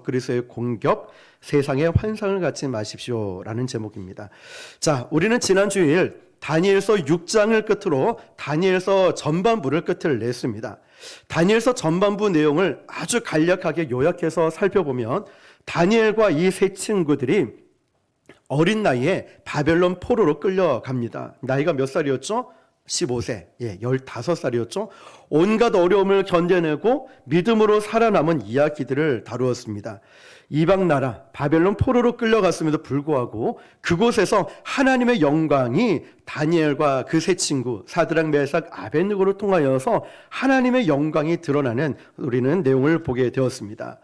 적그리스도의 공격, 세상의 환상을 갖지 마십시오 라는 제목입니다. 자, 우리는 지난 주일 다니엘서 6장을 끝으로 다니엘서 전반부를 끝을 냈습니다. 다니엘서 전반부 내용을 아주 간략하게 요약해서 살펴보면 다니엘과 이 세 친구들이 어린 나이에 바벨론 포로로 끌려갑니다. 나이가 몇 살이었죠? 15세, 15살이었죠. 온갖 어려움을 견뎌내고 믿음으로 살아남은 이야기들을 다루었습니다. 이방 나라 바벨론 포로로 끌려갔음에도 불구하고 그곳에서 하나님의 영광이 다니엘과 그 세 친구 사드락 메삭 아벳느고를 통하여서 하나님의 영광이 드러나는 우리는 내용을 보게 되었습니다.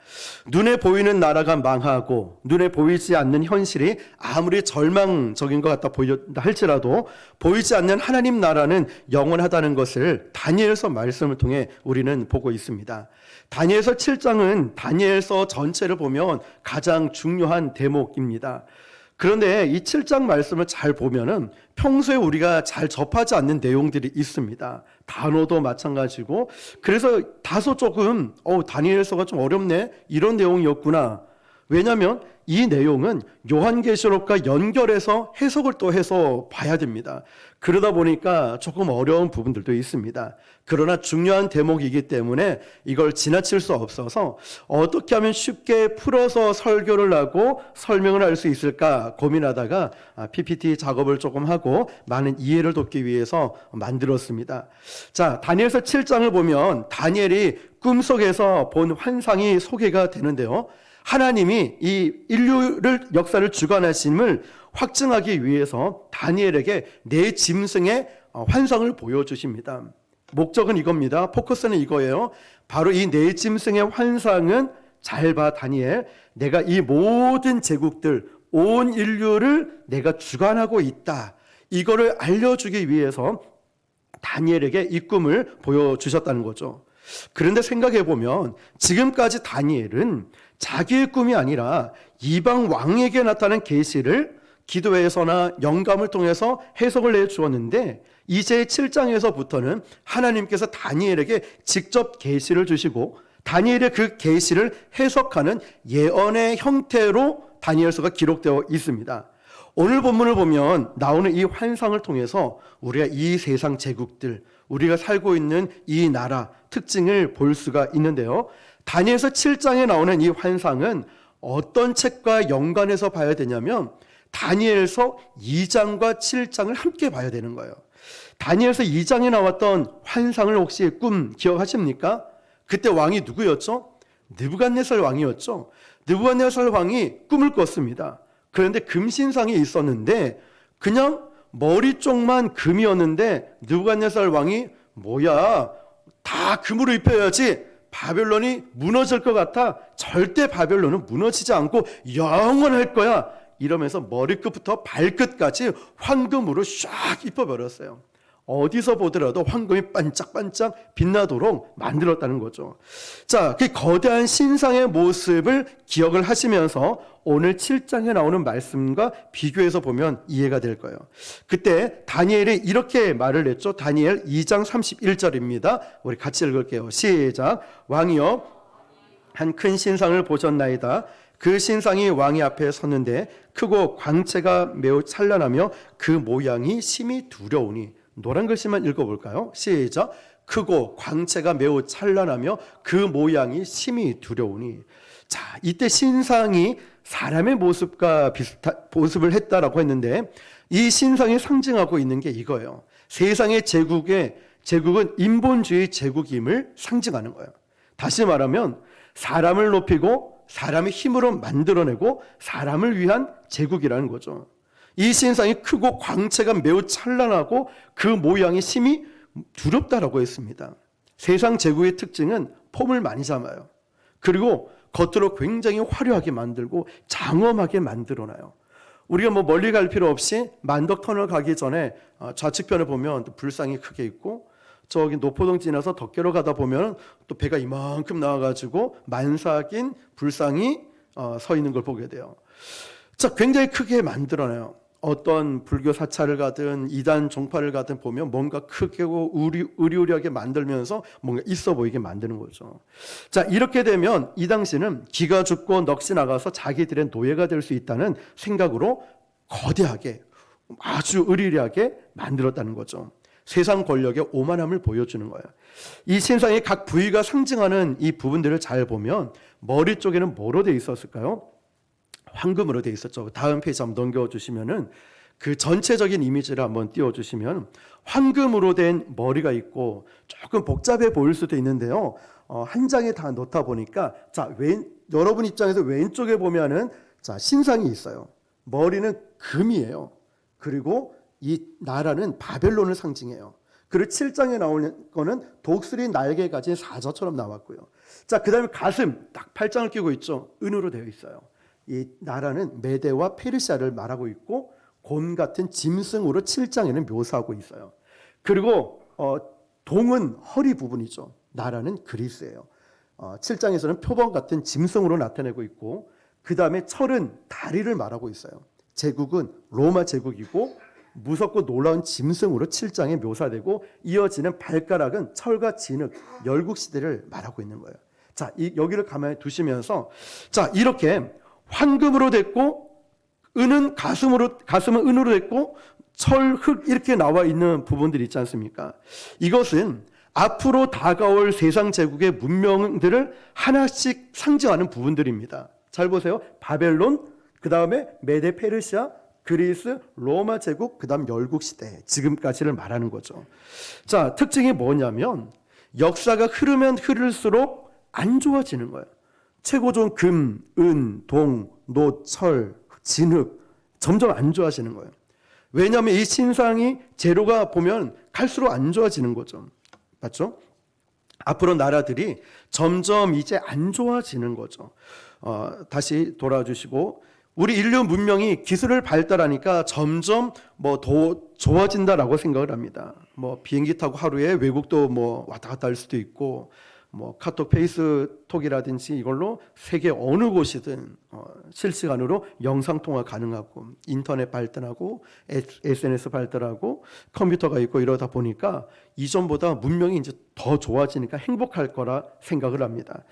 눈에 보이는 나라가 망하고 눈에 보이지 않는 현실이 아무리 절망적인 것 같다 보였다 할지라도 보이지 않는 하나님 나라는 영원하다는 것을 다니엘서 말씀을 통해 우리는 보고 있습니다. 다니엘서 7장은 다니엘서 전체를 보면 가장 중요한 대목입니다. 그런데 이 7장 말씀을 잘 보면은 평소에 우리가 잘 접하지 않는 내용들이 있습니다. 단어도 마찬가지고 그래서 다소 조금 다니엘서가 좀 어렵네 이런 내용이었구나. 왜냐하면 이 내용은 요한계시록과 연결해서 해석을 또 해서 봐야 됩니다. 그러다 보니까 조금 어려운 부분들도 있습니다. 그러나 중요한 대목이기 때문에 이걸 지나칠 수 없어서 어떻게 하면 쉽게 풀어서 설교를 하고 설명을 할 수 있을까 고민하다가 PPT 작업을 조금 하고 많은 이해를 돕기 위해서 만들었습니다. 자, 다니엘서 7장을 보면 다니엘이 꿈속에서 본 환상이 소개가 되는데요. 하나님이 이 인류를 역사를 주관하심을 확증하기 위해서 다니엘에게 네 짐승의 환상을 보여주십니다. 목적은 이겁니다. 포커스는 이거예요. 바로 이 네 짐승의 환상은 잘 봐 다니엘, 내가 이 모든 제국들 온 인류를 내가 주관하고 있다. 이거를 알려주기 위해서 다니엘에게 이 꿈을 보여주셨다는 거죠. 그런데 생각해 보면 지금까지 다니엘은 자기의 꿈이 아니라 이방 왕에게 나타난 계시를 기도에서나 영감을 통해서 해석을 내주었는데 이제 7장에서부터는 하나님께서 다니엘에게 직접 계시를 주시고 다니엘의 그 계시를 해석하는 예언의 형태로 다니엘서가 기록되어 있습니다. 오늘 본문을 보면 나오는 이 환상을 통해서 우리가 이 세상 제국들, 우리가 살고 있는 이 나라 특징을 볼 수가 있는데요. 다니엘서 7장에 나오는 이 환상은 어떤 책과 연관해서 봐야 되냐면 다니엘서 2장과 7장을 함께 봐야 되는 거예요. 다니엘서 2장에 나왔던 환상을 혹시 꿈 기억하십니까? 그때 왕이 누구였죠? 느부갓네살 왕이었죠. 느부갓네살 왕이 꿈을 꿨습니다. 그런데 금신상이 있었는데 그냥 머리 쪽만 금이었는데 느부갓네살 왕이 뭐야, 다 금으로 입혀야지 바벨론이 무너질 것 같아. 절대 바벨론은 무너지지 않고 영원할 거야. 이러면서 머리끝부터 발끝까지 황금으로 쫙 입혀버렸어요. 어디서 보더라도 황금이 반짝반짝 빛나도록 만들었다는 거죠. 자, 그 거대한 신상의 모습을 기억을 하시면서 오늘 7장에 나오는 말씀과 비교해서 보면 이해가 될 거예요. 그때 다니엘이 이렇게 말을 했죠. 다니엘 2장 31절입니다. 우리 같이 읽을게요. 시작. 왕이여, 한 큰 신상을 보셨나이다. 그 신상이 왕의 앞에 섰는데 크고 광채가 매우 찬란하며 그 모양이 심히 두려우니. 노란 글씨만 읽어볼까요? 시작. 크고 광채가 매우 찬란하며 그 모양이 심히 두려우니. 자, 이때 신상이 사람의 모습과 비슷한 모습을 했다라고 했는데 이 신상이 상징하고 있는 게 이거예요. 세상의 제국은 인본주의 제국임을 상징하는 거예요. 다시 말하면 사람을 높이고 사람의 힘으로 만들어내고 사람을 위한 제국이라는 거죠. 이 신상이 크고 광채가 매우 찬란하고 그 모양이 심히 두렵다라고 했습니다. 세상 제국의 특징은 폼을 많이 잡아요. 그리고 겉으로 굉장히 화려하게 만들고 장엄하게 만들어놔요. 우리가 멀리 갈 필요 없이 만덕터널 가기 전에 좌측편을 보면 또 불상이 크게 있고 저기 노포동 지나서 덕계로 가다 보면 또 배가 이만큼 나와가지고 만삭인 불상이 서 있는 걸 보게 돼요. 자, 굉장히 크게 만들어놔요. 어떤 불교 사찰을 가든 이단 종파를 가든 보면 뭔가 크고 의리의리하게 만들면서 뭔가 있어 보이게 만드는 거죠. 자, 이렇게 되면 이 당시는 기가 죽고 넋이 나가서 자기들의 노예가 될 수 있다는 생각으로 거대하게 아주 의리의리하게 만들었다는 거죠. 세상 권력의 오만함을 보여주는 거예요. 이 신상의 각 부위가 상징하는 이 부분들을 잘 보면 머리 쪽에는 뭐로 되어 있었을까요? 황금으로 되어 있었죠. 다음 페이지 한번 넘겨주시면은 그 전체적인 이미지를 한번 띄워주시면 황금으로 된 머리가 있고 조금 복잡해 보일 수도 있는데요. 한 장에 다 놓다 보니까 자, 여러분 입장에서 왼쪽에 보면은 자, 신상이 있어요. 머리는 금이에요. 그리고 이 나라는 바벨론을 상징해요. 그리고 7장에 나오는 거는 독수리 날개 가진 사자처럼 나왔고요. 자, 그 다음에 가슴 딱 8장을 끼고 있죠. 은으로 되어 있어요. 이 나라는 메데와 페르시아를 말하고 있고 곰 같은 짐승으로 7장에는 묘사하고 있어요. 그리고 동은 허리 부분이죠. 나라는 그리스예요. 7장에서는 표범 같은 짐승으로 나타내고 있고 그 다음에 철은 다리를 말하고 있어요. 제국은 로마 제국이고 무섭고 놀라운 짐승으로 7장에 묘사되고 이어지는 발가락은 철과 진흙, 열국시대를 말하고 있는 거예요. 자, 여기를 가만히 두시면서 자, 이렇게 황금으로 됐고 은은 가슴은 은으로 됐고 철, 흙 이렇게 나와 있는 부분들이 있지 않습니까? 이것은 앞으로 다가올 세상 제국의 문명들을 하나씩 상징하는 부분들입니다. 잘 보세요. 바벨론, 그 다음에 메데 페르시아, 그리스, 로마 제국, 그 다음 열국시대, 지금까지를 말하는 거죠. 자, 특징이 뭐냐면 역사가 흐르면 흐를수록 안 좋아지는 거예요. 최고 좋은 금, 은, 동, 노, 철, 진흙 점점 안 좋아지는 거예요. 왜냐하면 이 신상이 재료가 보면 갈수록 안 좋아지는 거죠. 맞죠? 앞으로 나라들이 점점 이제 안 좋아지는 거죠. 다시 돌아주시고 우리 인류 문명이 기술을 발달하니까 점점 더 좋아진다라고 생각을 합니다. 비행기 타고 하루에 외국도 왔다 갔다 할 수도 있고 카톡, 페이스톡이라든지 이걸로 세계 어느 곳이든 실시간으로 영상 통화 가능하고 인터넷 발달하고 SNS 발달하고 컴퓨터가 있고 이러다 보니까 이전보다 문명이 이제 더 좋아지니까 행복할 거라 생각을 합니다.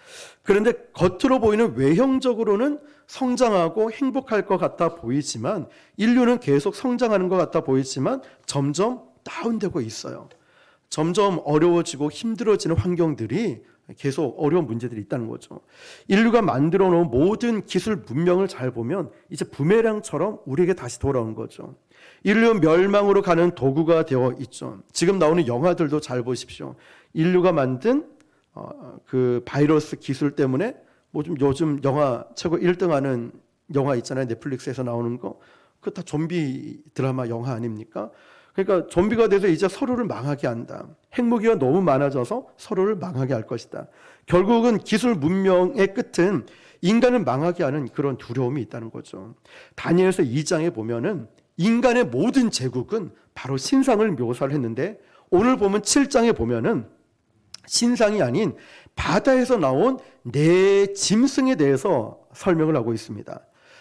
그런데 겉으로 보이는 외형적으로는 성장하고 행복할 것 같아 보이지만 인류는 계속 성장하는 것 같아 보이지만 점점 다운되고 있어요. 점점 어려워지고 힘들어지는 환경들이 계속 어려운 문제들이 있다는 거죠. 인류가 만들어 놓은 모든 기술 문명을 잘 보면 이제 부메랑처럼 우리에게 다시 돌아온 거죠. 인류 멸망으로 가는 도구가 되어 있죠. 지금 나오는 영화들도 잘 보십시오. 인류가 만든 그 바이러스 기술 때문에 좀 요즘 영화 최고 1등하는 영화 있잖아요. 넷플릭스에서 나오는 거. 그거 다 좀비 드라마 영화 아닙니까? 그러니까 좀비가 돼서 이제 서로를 망하게 한다. 핵무기가 너무 많아져서 서로를 망하게 할 것이다. 결국은 기술 문명의 끝은 인간을 망하게 하는 그런 두려움이 있다는 거죠. 다니엘서 2장에 보면은 인간의 모든 제국은 바로 신상을 묘사를 했는데 오늘 보면 7장에 보면은 신상이 아닌 바다에서 나온 네 짐승에 대해서 설명을 하고 있습니다.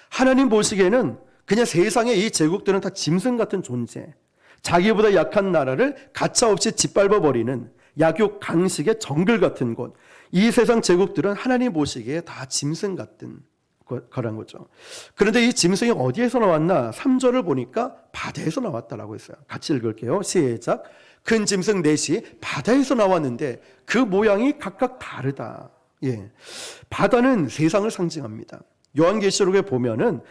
하나님 보시기에는 그냥 세상의 이 제국들은 다 짐승 같은 존재, 자기보다 약한 나라를 가차없이 짓밟아버리는 약육 강식의 정글 같은 곳, 이 세상 제국들은 하나님 보시기에 다 짐승 같은 거란 거죠. 그런데 이 짐승이 어디에서 나왔나? 3절을 보니까 바다에서 나왔다라고 했어요. 같이 읽을게요. 시작. 큰 짐승 넷이 바다에서 나왔는데 그 모양이 각각 다르다. 예, 바다는 세상을 상징합니다. 요한계시록에 보면은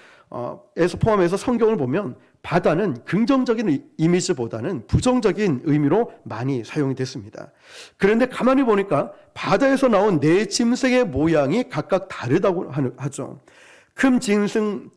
에서 포함해서 성경을 보면 바다는 긍정적인 이미지보다는 부정적인 의미로 많이 사용이 됐습니다. 그런데 가만히 보니까 바다에서 나온 네 짐승의 모양이 각각 다르다고 하죠. 큰 짐승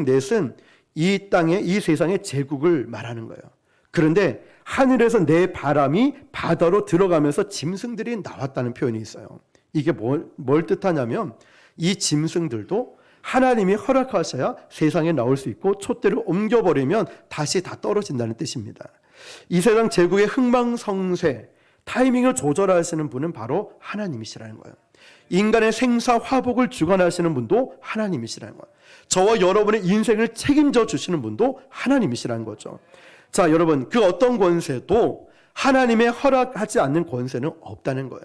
넷은 이 땅의 이 세상의 제국을 말하는 거예요. 그런데 하늘에서 네 바람이 바다로 들어가면서 짐승들이 나왔다는 표현이 있어요. 이게 뭘 뜻하냐면 이 짐승들도 하나님이 허락하셔야 세상에 나올 수 있고 촛대를 옮겨버리면 다시 다 떨어진다는 뜻입니다. 이 세상 제국의 흥망성쇠, 타이밍을 조절하시는 분은 바로 하나님이시라는 거예요. 인간의 생사 화복을 주관하시는 분도 하나님이시라는 거예요. 저와 여러분의 인생을 책임져 주시는 분도 하나님이시라는 거죠. 자, 여러분, 그 어떤 권세도 하나님의 허락하지 않는 권세는 없다는 거예요.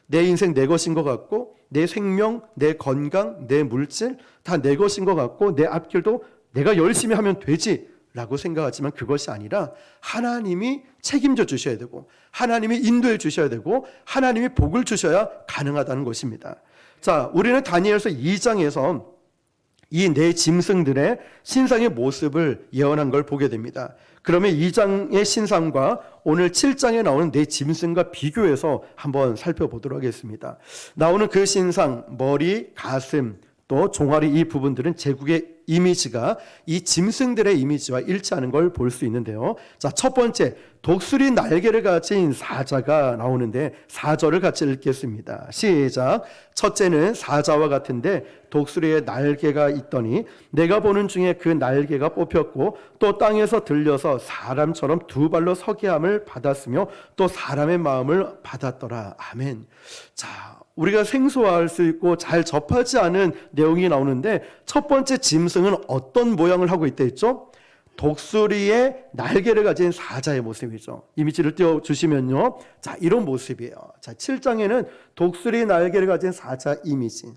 내 인생 내 것인 것 같고, 내 생명, 내 건강, 내 물질 다 내 것인 것 같고, 내 앞길도 내가 열심히 하면 되지 라고 생각하지만 그것이 아니라 하나님이 책임져 주셔야 되고, 하나님이 인도해 주셔야 되고, 하나님이 복을 주셔야 가능하다는 것입니다. 자, 우리는 다니엘서 2장에서 이 네 짐승들의 신상의 모습을 예언한 걸 보게 됩니다. 그러면 2장의 신상과 오늘 7장에 나오는 네 짐승과 비교해서 한번 살펴보도록 하겠습니다. 나오는 그 신상, 머리, 가슴, 또 종아리 이 부분들은 제국의 이미지가 이 짐승들의 이미지와 일치하는 걸 볼 수 있는데요. 자, 첫 번째, 독수리 날개를 가진 사자가 나오는데 4절을 같이 읽겠습니다. 시작. 첫째는 사자와 같은데 독수리의 날개가 있더니 내가 보는 중에 그 날개가 뽑혔고 또 땅에서 들려서 사람처럼 두 발로 서게 함을 받았으며 또 사람의 마음을 받았더라. 아멘. 자, 우리가 생소할 수 있고 잘 접하지 않은 내용이 나오는데 첫 번째 짐승은 어떤 모양을 하고 있다 했죠? 독수리의 날개를 가진 사자의 모습이죠. 이미지를 띄워주시면요. 자, 이런 모습이에요. 자, 7장에는 독수리 날개를 가진 사자 이미지.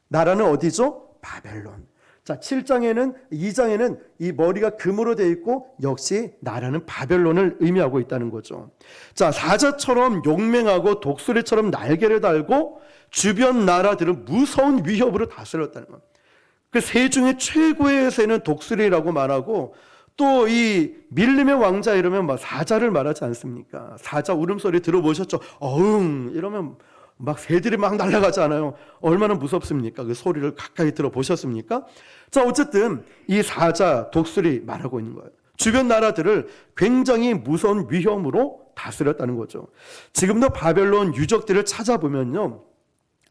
나라는 어디죠? 바벨론. 자, 2장에는 이 머리가 금으로 되어 있고 역시 나라는 바벨론을 의미하고 있다는 거죠. 자, 사자처럼 용맹하고 독수리처럼 날개를 달고 주변 나라들은 무서운 위협으로 다스렸다는 거예요. 그 새 중에 최고의 새는 독수리라고 말하고 또 이 밀림의 왕자 이러면 막 사자를 말하지 않습니까? 사자 울음소리 들어보셨죠? 어흥 이러면 막 새들이 막 날아가잖아요. 얼마나 무섭습니까? 그 소리를 가까이 들어보셨습니까? 자, 어쨌든 이 사자, 독수리 말하고 있는 거예요. 주변 나라들을 굉장히 무서운 위험으로 다스렸다는 거죠. 지금도 바벨론 유적들을 찾아보면요.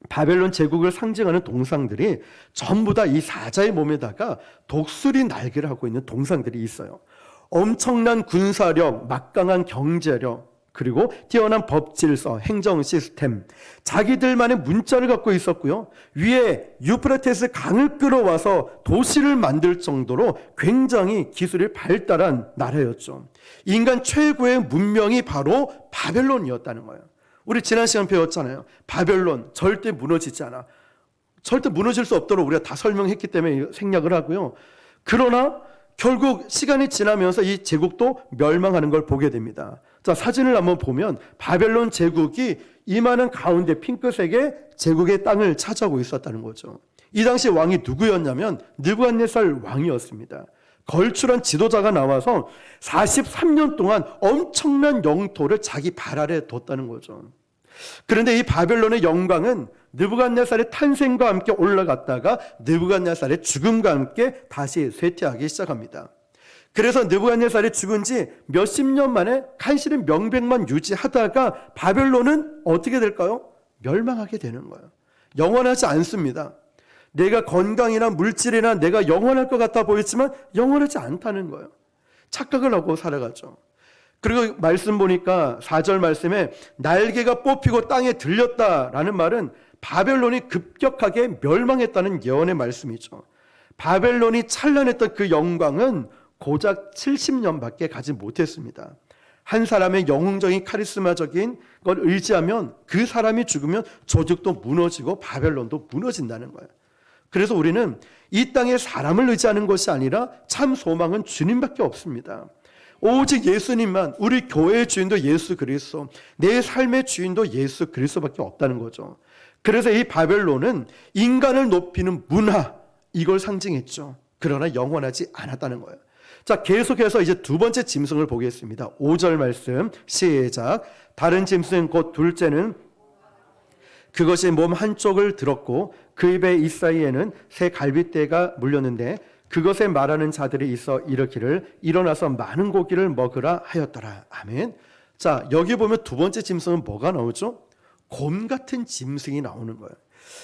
바벨론 제국을 상징하는 동상들이 전부 다 이 사자의 몸에다가 독수리 날개를 하고 있는 동상들이 있어요. 엄청난 군사력, 막강한 경제력, 그리고 뛰어난 법질서, 행정 시스템, 자기들만의 문자를 갖고 있었고요. 위에 유프라테스 강을 끌어와서 도시를 만들 정도로 굉장히 기술이 발달한 나라였죠. 인간 최고의 문명이 바로 바벨론이었다는 거예요. 우리 지난 시간 배웠잖아요. 바벨론 절대 무너지지 않아. 절대 무너질 수 없도록 우리가 다 설명했기 때문에 생략을 하고요. 그러나 결국 시간이 지나면서 이 제국도 멸망하는 걸 보게 됩니다. 자, 사진을 한번 보면 바벨론 제국이 이만한 가운데 핑크색의 제국의 땅을 차지하고 있었다는 거죠. 이 당시 왕이 누구였냐면 느부갓네살 왕이었습니다. 걸출한 지도자가 나와서 43년 동안 엄청난 영토를 자기 발 아래 뒀다는 거죠. 그런데 이 바벨론의 영광은 느부갓네살의 탄생과 함께 올라갔다가 느부갓네살의 죽음과 함께 다시 쇠퇴하기 시작합니다. 그래서 느부갓네살이 죽은 지 몇십 년 만에 간신히 명백만 유지하다가 바벨론은 어떻게 될까요? 멸망하게 되는 거예요. 영원하지 않습니다. 내가 건강이나 물질이나 내가 영원할 것 같아 보였지만 영원하지 않다는 거예요. 착각을 하고 살아가죠. 그리고 말씀 보니까 4절 말씀에 날개가 뽑히고 땅에 들렸다라는 말은 바벨론이 급격하게 멸망했다는 예언의 말씀이죠. 바벨론이 찬란했던 그 영광은 고작 70년밖에 가지 못했습니다. 한 사람의 영웅적인 카리스마적인 걸 의지하면 그 사람이 죽으면 조직도 무너지고 바벨론도 무너진다는 거예요. 그래서 우리는 이 땅에 사람을 의지하는 것이 아니라 참 소망은 주님밖에 없습니다. 오직 예수님만, 우리 교회의 주인도 예수 그리스도, 내 삶의 주인도 예수 그리스도밖에 없다는 거죠. 그래서 이 바벨론은 인간을 높이는 문화, 이걸 상징했죠. 그러나 영원하지 않았다는 거예요. 자, 계속해서 이제 두 번째 짐승을 보겠습니다. 5절 말씀 시작. 다른 짐승 곧 둘째는 그것이 몸 한쪽을 들었고 그 입의 이 사이에는 새 갈빗대가 물렸는데 그것에 말하는 자들이 있어 이르기를 일어나서 많은 고기를 먹으라 하였더라. 아멘. 자, 여기 보면 두 번째 짐승은 뭐가 나오죠? 곰 같은 짐승이 나오는 거예요.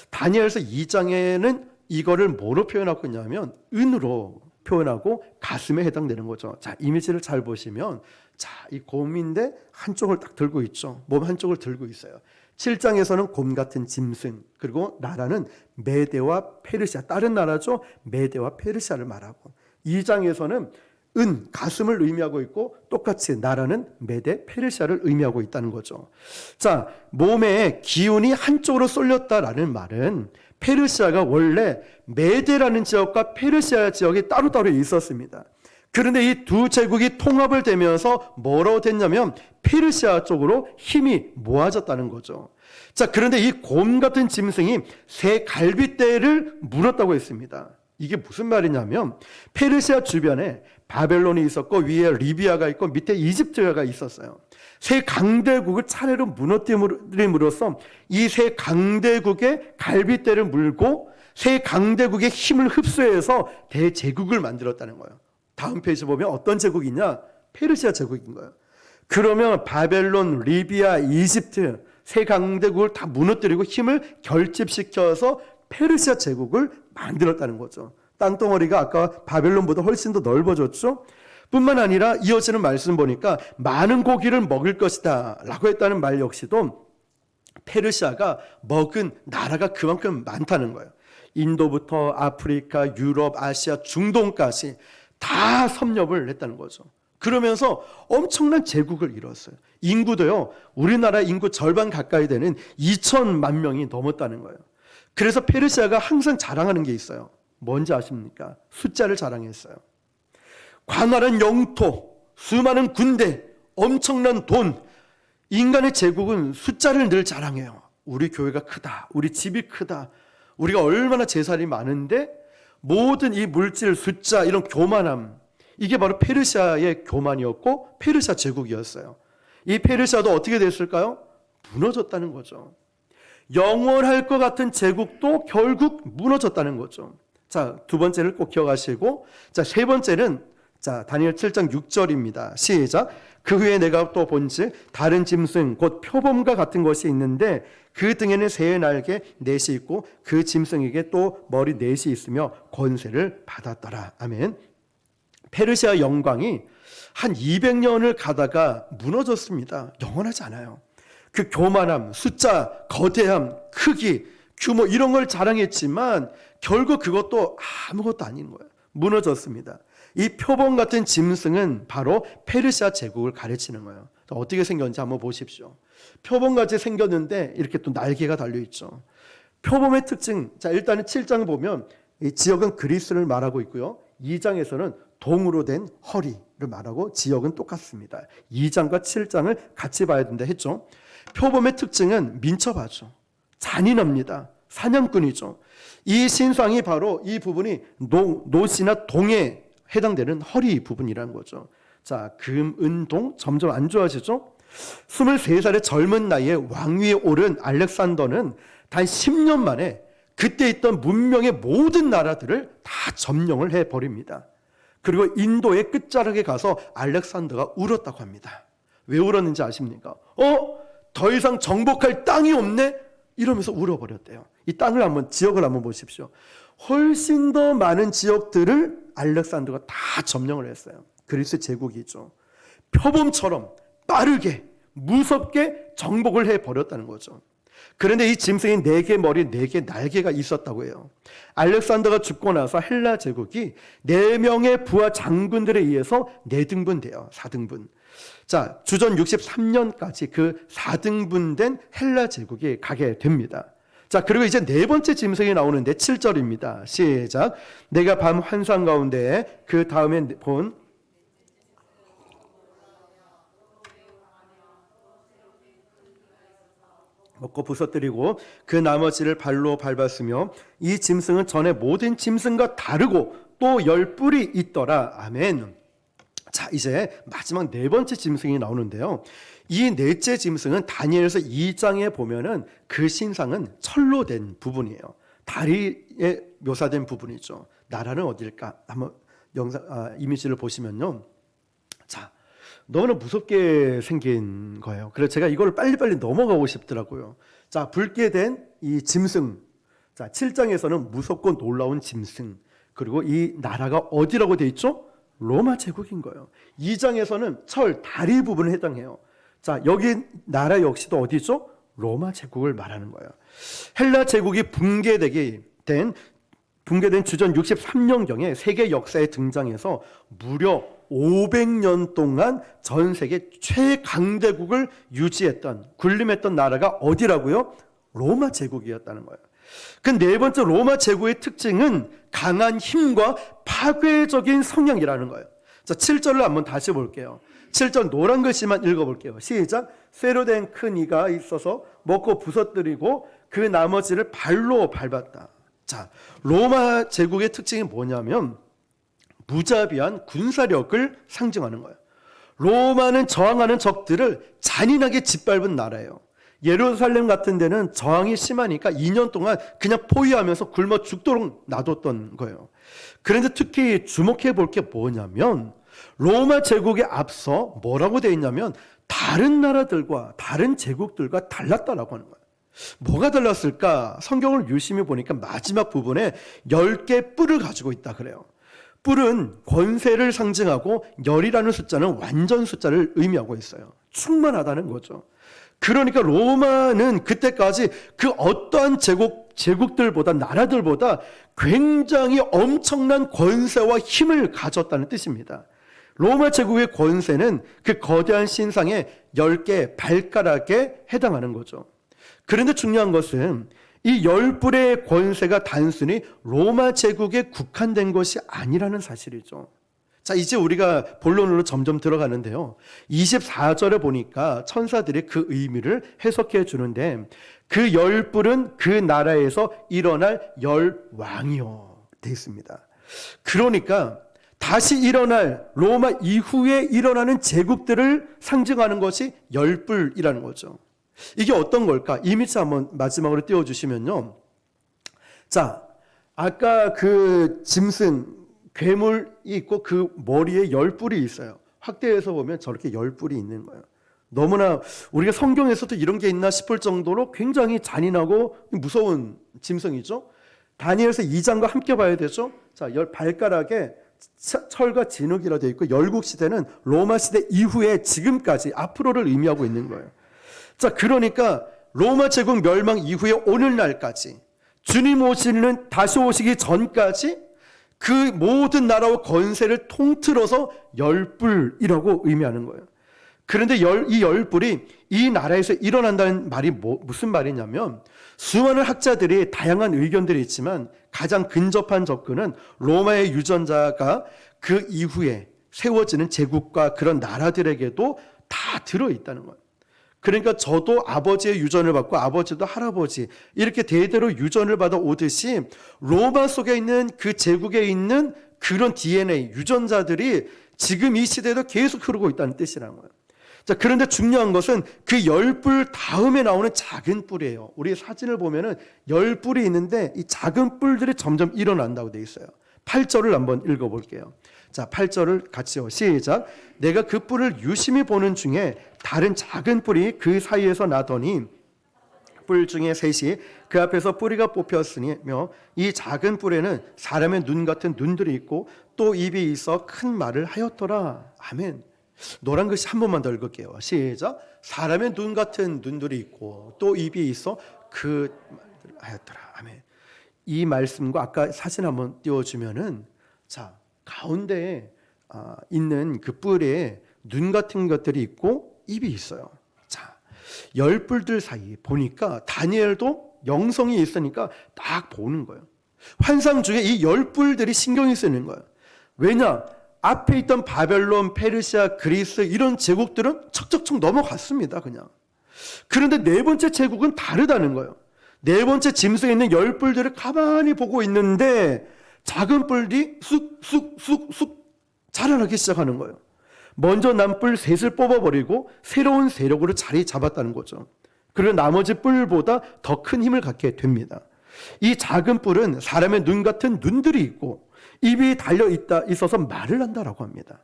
다니엘서 2장에는 이거를 뭐로 표현하고 있냐면 은으로 표현하고 가슴에 해당되는 거죠. 자, 이미지를 잘 보시면 자, 이 곰인데 한쪽을 딱 들고 있죠. 몸 한쪽을 들고 있어요. 7장에서는 곰 같은 짐승, 그리고 나라는 메대와 페르시아, 다른 나라죠. 메대와 페르시아를 말하고, 2장에서는 은, 가슴을 의미하고 있고 똑같이 나라는 메대, 페르시아를 의미하고 있다는 거죠. 자, 몸에 기운이 한쪽으로 쏠렸다라는 말은 페르시아가 원래 메대라는 지역과 페르시아 지역이 따로따로 있었습니다. 그런데 이 두 제국이 통합을 되면서 뭐라고 됐냐면 페르시아 쪽으로 힘이 모아졌다는 거죠. 자, 그런데 이 곰 같은 짐승이 새 갈빗대를 물었다고 했습니다. 이게 무슨 말이냐면 페르시아 주변에 바벨론이 있었고 위에 리비아가 있고 밑에 이집트가 있었어요. 세 강대국을 차례로 무너뜨림으로써 이 세 강대국의 갈빗대를 물고 세 강대국의 힘을 흡수해서 대제국을 만들었다는 거예요. 다음 페이지 보면 어떤 제국이냐? 페르시아 제국인 거예요. 그러면 바벨론, 리비아, 이집트 세 강대국을 다 무너뜨리고 힘을 결집시켜서 페르시아 제국을 만들었다는 거죠. 땅덩어리가 아까 바벨론보다 훨씬 더 넓어졌죠. 뿐만 아니라 이어지는 말씀 보니까 많은 고기를 먹을 것이다 라고 했다는 말 역시도 페르시아가 먹은 나라가 그만큼 많다는 거예요. 인도부터 아프리카, 유럽, 아시아, 중동까지 다 섭렵을 했다는 거죠. 그러면서 엄청난 제국을 이뤘어요. 인구도요, 우리나라 인구 절반 가까이 되는 2천만 명이 넘었다는 거예요. 그래서 페르시아가 항상 자랑하는 게 있어요. 뭔지 아십니까? 숫자를 자랑했어요. 광활한 영토, 수많은 군대, 엄청난 돈. 인간의 제국은 숫자를 늘 자랑해요. 우리 교회가 크다, 우리 집이 크다, 우리가 얼마나 재산이 많은데 모든 이 물질, 숫자, 이런 교만함, 이게 바로 페르시아의 교만이었고 페르시아 제국이었어요. 이 페르시아도 어떻게 됐을까요? 무너졌다는 거죠. 영원할 것 같은 제국도 결국 무너졌다는 거죠. 자, 두 번째를 꼭 기억하시고, 자, 세 번째는 자, 다니엘 7장 6절입니다. 시작. 그 후에 내가 또 본즉 다른 짐승 곧 표범과 같은 것이 있는데 그 등에는 새의 날개 넷이 있고 그 짐승에게 또 머리 넷이 있으며 권세를 받았더라. 아멘. 페르시아 영광이 한 200년을 가다가 무너졌습니다. 영원하지 않아요. 그 교만함, 숫자, 거대함, 크기, 규모 이런 걸 자랑했지만 결국 그것도 아무것도 아닌 거예요. 무너졌습니다. 이 표범 같은 짐승은 바로 페르시아 제국을 가르치는 거예요. 어떻게 생겼는지 한번 보십시오. 표범같이 생겼는데 이렇게 또 날개가 달려있죠. 표범의 특징, 자, 일단은 7장을 보면 이 지역은 그리스를 말하고 있고요. 2장에서는 동으로 된 허리를 말하고 지역은 똑같습니다. 2장과 7장을 같이 봐야 된다 했죠. 표범의 특징은 민첩하죠. 잔인합니다. 사냥꾼이죠. 이 신상이 바로 이 부분이 노시나 동에 해당되는 허리 부분이라는 거죠. 자, 금, 은, 동 점점 안 좋아지죠. 23살의 젊은 나이에 왕위에 오른 알렉산더는 단 10년 만에 그때 있던 문명의 모든 나라들을 다 점령을 해버립니다. 그리고 인도의 끝자락에 가서 알렉산더가 울었다고 합니다. 왜 울었는지 아십니까? 더 이상 정복할 땅이 없네? 이러면서 울어버렸대요. 이 땅을 한번, 지역을 한번 보십시오. 훨씬 더 많은 지역들을 알렉산더가 다 점령을 했어요. 그리스 제국이죠. 표범처럼 빠르게 무섭게 정복을 해버렸다는 거죠. 그런데 이 짐승이 4개 머리 4개 날개가 있었다고 해요. 알렉산더가 죽고 나서 헬라 제국이 4명의 부하 장군들에 의해서 4등분돼요. 4등분. 자, 주전 63년까지 그 4등분된 헬라 제국이 가게 됩니다. 자, 그리고 이제 네 번째 짐승이 나오는데 7절입니다. 시작. 내가 밤 환상 가운데 그 다음에 본 먹고 부서뜨리고 그 나머지를 발로 밟았으며 이 짐승은 전에 모든 짐승과 다르고 또 10뿔이 있더라. 아멘. 자, 이제 마지막 네 번째 짐승이 나오는데요. 이 넷째 짐승은 다니엘서 2장에 보면은 그 신상은 철로 된 부분이에요. 다리에 묘사된 부분이죠. 나라는 어딜까? 한번 이미지를 보시면요. 자, 너무나 무섭게 생긴 거예요. 그래서 제가 이걸 빨리빨리 넘어가고 싶더라고요. 자, 붉게 된 이 짐승. 자, 7장에서는 무섭고 놀라운 짐승. 그리고 이 나라가 어디라고 돼 있죠? 로마 제국인 거예요. 2장에서는 철, 다리 부분에 해당해요. 자, 여기 나라 역시도 어디죠? 로마 제국을 말하는 거예요. 헬라 제국이 붕괴된 주전 63년경에 세계 역사에 등장해서 무려 500년 동안 전 세계 최강대국을 유지했던, 군림했던 나라가 어디라고요? 로마 제국이었다는 거예요. 그 네 번째 로마 제국의 특징은 강한 힘과 파괴적인 성향이라는 거예요. 자, 7절을 한번 다시 볼게요. 7절 노란 글씨만 읽어볼게요. 시작. 쇠로 된 큰 이가 있어서 먹고 부서뜨리고 그 나머지를 발로 밟았다. 자, 로마 제국의 특징이 뭐냐면 무자비한 군사력을 상징하는 거예요. 로마는 저항하는 적들을 잔인하게 짓밟은 나라예요. 예루살렘 같은 데는 저항이 심하니까 2년 동안 그냥 포위하면서 굶어 죽도록 놔뒀던 거예요. 그런데 특히 주목해 볼 게 뭐냐면 로마 제국에 앞서 뭐라고 되어 있냐면 다른 나라들과 다른 제국들과 달랐다라고 하는 거예요. 뭐가 달랐을까? 성경을 유심히 보니까 마지막 부분에 10개 뿔을 가지고 있다 그래요. 뿔은 권세를 상징하고 열이라는 숫자는 완전 숫자를 의미하고 있어요. 충만하다는 거죠. 그러니까 로마는 그때까지 그 어떠한 제국들보다, 나라들보다 굉장히 엄청난 권세와 힘을 가졌다는 뜻입니다. 로마 제국의 권세는 그 거대한 신상의 10개 발가락에 해당하는 거죠. 그런데 중요한 것은 이 10뿔의 권세가 단순히 로마 제국에 국한된 것이 아니라는 사실이죠. 자, 이제 우리가 본론으로 점점 들어가는데요. 24절에 보니까 천사들이 그 의미를 해석해 주는데 그 10뿔은 그 나라에서 일어날 10왕이요 되어 있습니다. 그러니까 다시 일어날 로마 이후에 일어나는 제국들을 상징하는 것이 10뿔이라는 거죠. 이게 어떤 걸까? 이미지 한번 마지막으로 띄워주시면요. 자, 아까 그 짐승 괴물이 있고 그 머리에 10뿔이 있어요. 확대해서 보면 저렇게 10뿔이 있는 거예요. 너무나 우리가 성경에서도 이런 게 있나 싶을 정도로 굉장히 잔인하고 무서운 짐승이죠. 다니엘서 2장과 함께 봐야 되죠. 자, 발가락에 철과 진흙이라 되어 있고 열국 시대는 로마 시대 이후에 지금까지 앞으로를 의미하고 있는 거예요. 자, 그러니까 로마 제국 멸망 이후에 오늘날까지 주님 오시는 다시 오시기 전까지 그 모든 나라와 권세를 통틀어서 10뿔이라고 의미하는 거예요. 그런데 이 10뿔이 이 나라에서 일어난다는 말이 무슨 말이냐면 수많은 학자들이 다양한 의견들이 있지만 가장 근접한 접근은 로마의 유전자가 그 이후에 세워지는 제국과 그런 나라들에게도 다 들어있다는 거예요. 그러니까 저도 아버지의 유전을 받고 아버지도 할아버지 이렇게 대대로 유전을 받아 오듯이 로마 속에 있는 그 제국에 있는 그런 DNA 유전자들이 지금 이 시대에도 계속 흐르고 있다는 뜻이라는 거예요. 자, 그런데 중요한 것은 그 10뿔 다음에 나오는 작은 뿔이에요. 우리 사진을 보면은 10뿔이 있는데 이 작은 뿔들이 점점 일어난다고 되어 있어요. 8절을 한번 읽어볼게요. 자, 8절을 같이요. 시작. 내가 그 뿔을 유심히 보는 중에 다른 작은 뿔이 그 사이에서 나더니 뿔 중에 셋이 그 앞에서 뿌리가 뽑혔으며 이 작은 뿔에는 사람의 눈 같은 눈들이 있고 또 입이 있어 큰 말을 하였더라. 아멘. 노란 글씨 한 번만 더 읽을게요. 시작. 사람의 눈 같은 눈들이 있고 또 입이 있어 그 말을 하였더라. 아멘. 이 말씀과 아까 사진 한번 띄워주면은 자, 가운데에 있는 그 뿔에 눈 같은 것들이 있고 입이 있어요. 자, 10뿔들 사이 보니까 다니엘도 영성이 있으니까 딱 보는 거예요. 환상 중에 이 10뿔들이 신경이 쓰이는 거예요. 왜냐? 앞에 있던 바벨론, 페르시아, 그리스 이런 제국들은 척척척 넘어갔습니다. 그냥. 그런데 네 번째 제국은 다르다는 거예요. 네 번째 짐승에 있는 10뿔들을 가만히 보고 있는데 작은 뿔이 쑥쑥쑥쑥 자라나기 시작하는 거예요. 먼저 난 뿔 셋을 뽑아버리고 새로운 세력으로 자리 잡았다는 거죠. 그리고 나머지 뿔보다 더 큰 힘을 갖게 됩니다. 이 작은 뿔은 사람의 눈 같은 눈들이 있고 입이 달려 있어서 말을 한다라고 합니다.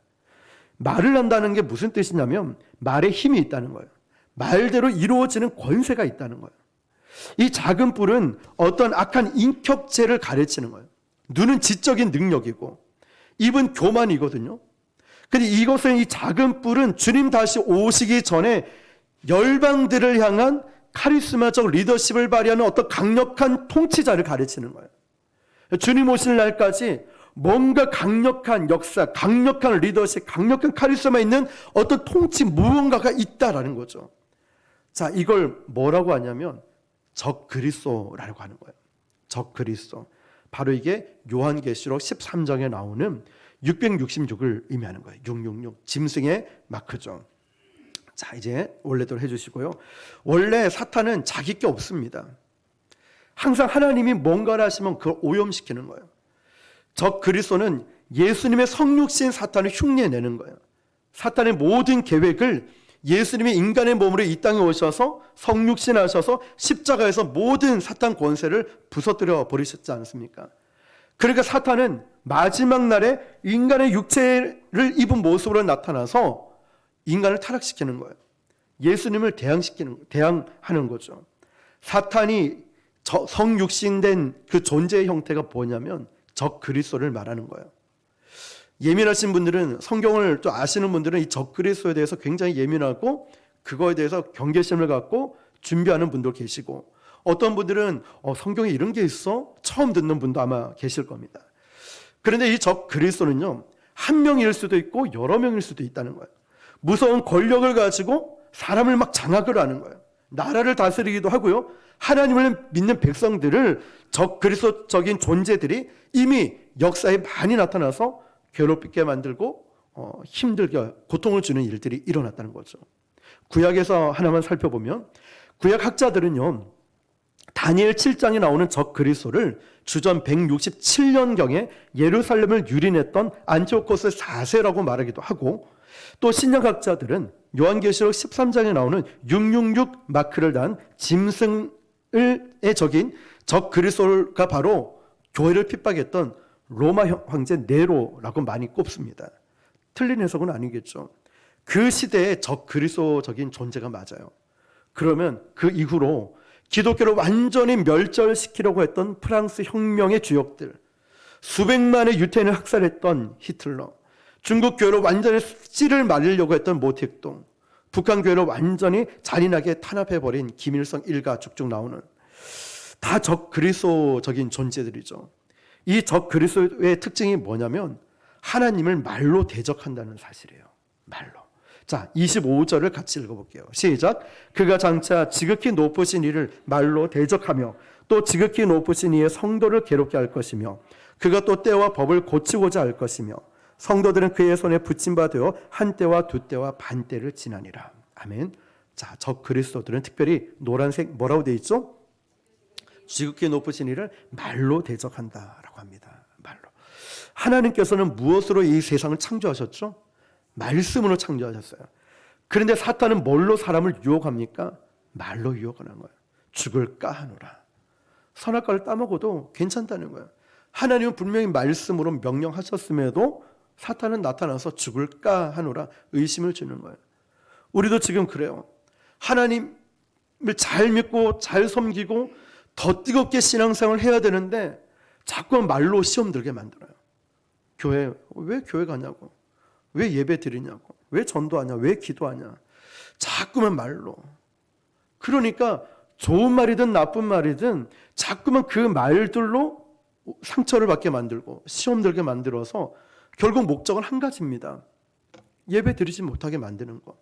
말을 한다는 게 무슨 뜻이냐면 말에 힘이 있다는 거예요. 말대로 이루어지는 권세가 있다는 거예요. 이 작은 뿔은 어떤 악한 인격체를 가르치는 거예요. 눈은 지적인 능력이고 입은 교만이거든요. 근데 이것은 이 작은 뿔은 주님 다시 오시기 전에 열방들을 향한 카리스마적 리더십을 발휘하는 어떤 강력한 통치자를 가르치는 거예요. 주님 오실 날까지 뭔가 강력한 역사, 강력한 리더십, 강력한 카리스마 있는 어떤 통치 무언가가 있다라는 거죠. 자, 이걸 뭐라고 하냐면 적그리스도라고 하는 거예요. 적그리스도. 바로 이게 요한계시록 13장에 나오는 666을 의미하는 거예요. 666. 짐승의 마크죠. 자, 이제 원래대로 해주시고요. 원래 사탄은 자기 게 없습니다. 항상 하나님이 뭔가를 하시면 그걸 오염시키는 거예요. 적그리스도는 예수님의 성육신 사탄을 흉내내는 거예요. 사탄의 모든 계획을 예수님이 인간의 몸으로 이 땅에 오셔서 성육신하셔서 십자가에서 모든 사탄 권세를 부서뜨려 버리셨지 않습니까? 그러니까 사탄은 마지막 날에 인간의 육체를 입은 모습으로 나타나서 인간을 타락시키는 거예요. 예수님을 대항하는 거죠. 사탄이 성육신된 그 존재의 형태가 뭐냐면 적그리스도를 말하는 거예요. 예민하신 분들은, 성경을 또 아시는 분들은 이 적그리스도에 대해서 굉장히 예민하고 그거에 대해서 경계심을 갖고 준비하는 분도 계시고, 어떤 분들은 성경에 이런 게 있어? 처음 듣는 분도 아마 계실 겁니다. 그런데 이 적그리스도는요, 한 명일 수도 있고 여러 명일 수도 있다는 거예요. 무서운 권력을 가지고 사람을 막 장악을 하는 거예요. 나라를 다스리기도 하고요. 하나님을 믿는 백성들을, 적그리스도적인 존재들이 이미 역사에 많이 나타나서 괴롭게 만들고 힘들게 고통을 주는 일들이 일어났다는 거죠. 구약에서 하나만 살펴보면, 구약 학자들은요, 다니엘 7장에 나오는 적그리스도를 주전 167년경에 예루살렘을 유린했던 안티오코스 4세라고 말하기도 하고, 또 신약학자들은 요한계시록 13장에 나오는 666 마크를 단 짐승의 적인 적그리스도가 바로 교회를 핍박했던 로마 황제 네로라고 많이 꼽습니다. 틀린 해석은 아니겠죠. 그 시대의 적그리스도적인 존재가 맞아요. 그러면 그 이후로 기독교를 완전히 멸절시키려고 했던 프랑스 혁명의 주역들, 수백만의 유태인을 학살했던 히틀러, 중국 교회를 완전히 씨를 말리려고 했던 모택동, 북한 교회를 완전히 잔인하게 탄압해버린 김일성 일가 쭉쭉 나오는, 다 적그리스도적인 존재들이죠. 이 적그리스도의 특징이 뭐냐면 하나님을 말로 대적한다는 사실이에요. 말로. 자, 25절을 같이 읽어볼게요. 시작. 그가 장차 지극히 높으신 이를 말로 대적하며 또 지극히 높으신 이의 성도를 괴롭게 할 것이며, 그가 또 때와 법을 고치고자 할 것이며, 성도들은 그의 손에 붙임 바 되어 한 때와 두 때와 반 때를 지나니라. 아멘. 자, 적그리스도들은 특별히 노란색 뭐라고 되어 있죠? 지극히 높으신 이를 말로 대적한다라고 합니다. 말로. 하나님께서는 무엇으로 이 세상을 창조하셨죠? 말씀으로 창조하셨어요. 그런데 사탄은 뭘로 사람을 유혹합니까? 말로 유혹하는 거예요. 죽을까 하노라. 선악과를 따먹어도 괜찮다는 거예요. 하나님은 분명히 말씀으로 명령하셨음에도 사탄은 나타나서 죽을까 하노라 의심을 주는 거예요. 우리도 지금 그래요. 하나님을 잘 믿고 잘 섬기고 더 뜨겁게 신앙생활을 해야 되는데 자꾸 말로 시험 들게 만들어요. 교회, 왜 교회 가냐고, 왜 예배 드리냐고, 왜 전도하냐, 왜 기도하냐, 자꾸만 말로. 그러니까 좋은 말이든 나쁜 말이든 자꾸만 그 말들로 상처를 받게 만들고 시험 들게 만들어서 결국 목적은 한 가지입니다. 예배 드리지 못하게 만드는 것.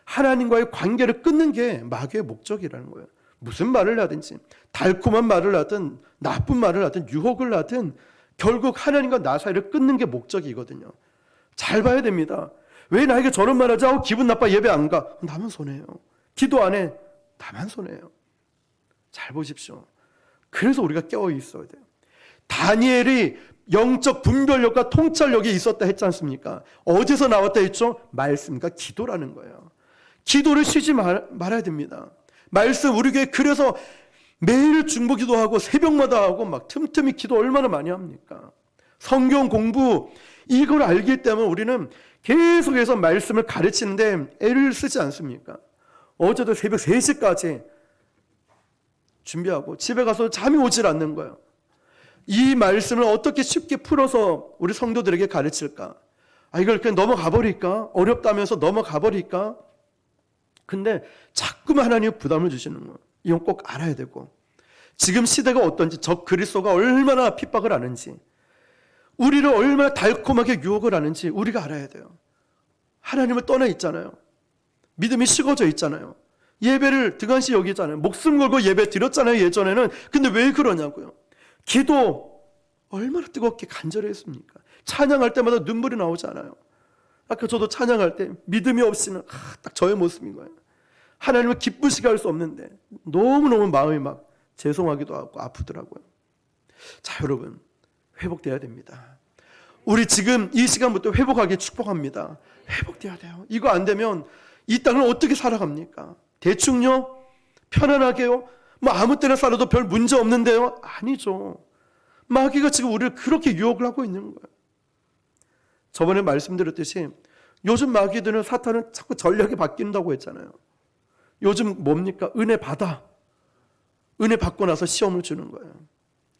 하나님과의 관계를 끊는 게 마귀의 목적이라는 거예요. 무슨 말을 하든지, 달콤한 말을 하든 나쁜 말을 하든 유혹을 하든 결국 하나님과 나 사이를 끊는 게 목적이거든요. 잘 봐야 됩니다. 왜 나에게 저런 말 하자? 기분 나빠, 예배 안 가. 나만 손해요. 기도 안 해. 나만 손해요. 잘 보십시오. 그래서 우리가 깨어 있어야 돼요. 다니엘이 영적 분별력과 통찰력이 있었다 했지 않습니까? 어디서 나왔다 했죠? 말씀과 기도라는 거예요. 기도를 쉬지 말아야 됩니다. 말씀, 우리 교회 그래서 매일 중보기도 하고 새벽마다 하고 막 틈틈이 기도 얼마나 많이 합니까? 성경 공부, 이걸 알기 때문에 우리는 계속해서 말씀을 가르치는데 애를 쓰지 않습니까? 어제도 새벽 3시까지 준비하고 집에 가서 잠이 오질 않는 거예요. 이 말씀을 어떻게 쉽게 풀어서 우리 성도들에게 가르칠까? 이걸 그냥 넘어가 버릴까? 어렵다면서 넘어가 버릴까? 근데 자꾸만 하나님이 부담을 주시는 거예요. 이건 꼭 알아야 되고, 지금 시대가 어떤지, 적 그리스도가 얼마나 핍박을 하는지, 우리를 얼마나 달콤하게 유혹을 하는지 우리가 알아야 돼요. 하나님을 떠나 있잖아요. 믿음이 식어져 있잖아요. 예배를 등한시 여기잖아요. 목숨 걸고 예배 드렸잖아요, 예전에는. 근데 왜 그러냐고요. 기도 얼마나 뜨겁게 간절히 했습니까? 찬양할 때마다 눈물이 나오지 않아요. 아까 저도 찬양할 때 믿음이 없이는 딱 저의 모습인 거예요. 하나님을 기쁘시게 할 수 없는데 너무너무 마음이 막 죄송하기도 하고 아프더라고요. 자, 여러분, 회복돼야 됩니다. 우리 지금 이 시간부터 회복하기 축복합니다. 회복돼야 돼요. 이거 안 되면 이 땅을 어떻게 살아갑니까? 대충요? 편안하게요? 뭐 아무 때나 살아도 별 문제 없는데요? 아니죠. 마귀가 지금 우리를 그렇게 유혹을 하고 있는 거예요. 저번에 말씀드렸듯이 요즘 마귀들은, 사탄은 자꾸 전략이 바뀐다고 했잖아요. 요즘 뭡니까? 은혜 받아. 은혜 받고 나서 시험을 주는 거예요.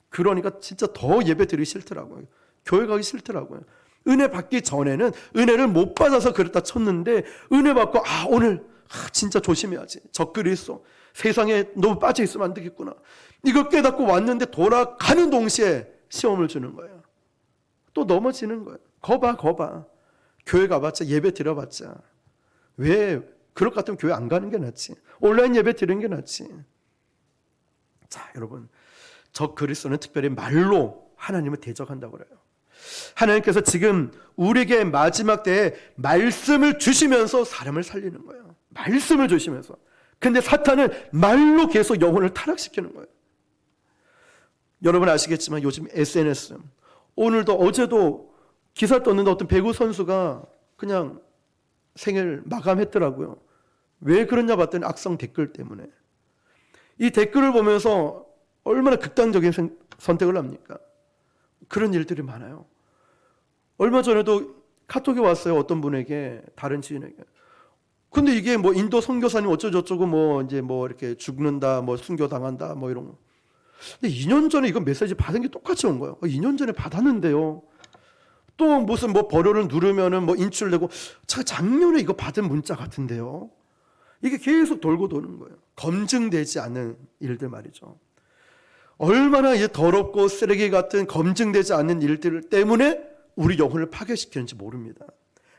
그러니까 진짜 더 예배 드리기 싫더라고요. 교회 가기 싫더라고요. 은혜 받기 전에는 은혜를 못 받아서 그랬다 쳤는데, 은혜 받고 오늘 진짜 조심해야지. 적그리스도 세상에 너무 빠져 있으면 안 되겠구나. 이걸 깨닫고 왔는데 돌아가는 동시에 시험을 주는 거예요. 또 넘어지는 거예요. 거봐. 교회 가봤자, 예배 드려봤자. 왜 그럴 것 같으면 교회 안 가는 게 낫지. 온라인 예배 드리는 게 낫지. 자, 여러분, 적그리스도는 특별히 말로 하나님을 대적한다고 그래요. 하나님께서 지금 우리에게 마지막 때에 말씀을 주시면서 사람을 살리는 거예요. 말씀을 주시면서. 근데 사탄은 말로 계속 영혼을 타락시키는 거예요. 여러분 아시겠지만 요즘 SNS, 오늘도 어제도 기사 떴는데 어떤 배구 선수가 그냥 생일 마감했더라고요. 왜 그러냐 봤더니 악성 댓글 때문에. 이 댓글을 보면서 얼마나 극단적인 선택을 합니까? 그런 일들이 많아요. 얼마 전에도 카톡이 왔어요. 어떤 분에게, 다른 지인에게. 근데 이게 뭐 인도 선교사님 어쩌고저쩌고 뭐 이제 뭐 이렇게 죽는다, 뭐 순교당한다, 뭐 이런 거. 근데 2년 전에 이거 메시지 받은 게 똑같이 온 거예요. 2년 전에 받았는데요. 또 무슨 뭐 번호를 누르면은 뭐 인출되고, 작년에 이거 받은 문자 같은데요. 이게 계속 돌고 도는 거예요. 검증되지 않는 일들 말이죠. 얼마나 이 더럽고 쓰레기 같은 검증되지 않는 일들 때문에 우리 영혼을 파괴시키는지 모릅니다.